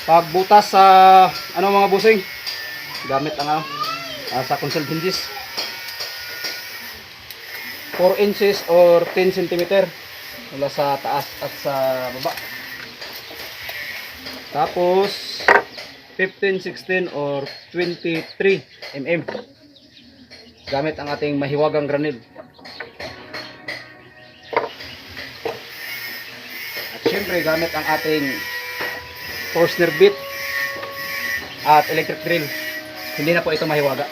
Pagbutas sa ano mga busing, gamit ang sa console hinges 4 inches or 10 centimeter mula sa taas at sa baba. Tapos 15, 16 or 23 mm gamit ang ating mahiwagang granil. At syempre gamit ang ating Forstner bit at electric drill. Hindi na po ito mahiwaga.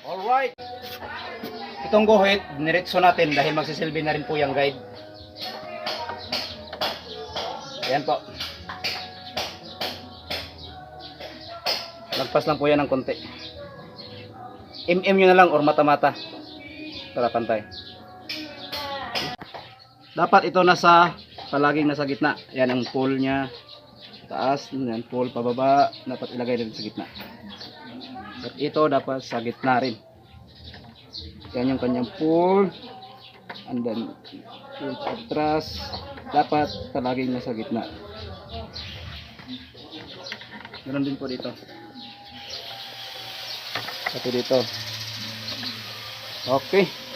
Alright. Itong guhit, niretso natin dahil magsisilbi na rin po yung guide. Ayan po. Lagpas lang po yan ng konti. MM nyo na lang or mata-mata para pantay. Dapat ito palaging nasa gitna. Yan ang pole nya. Taas, yan pole pababa. Dapat ilagay rin sa gitna. At ito dapat sa gitna rin. Yan yung kanyang pole. And then yung atras dapat palaging nasa gitna. Meron din po dito. Pati dito. Okay.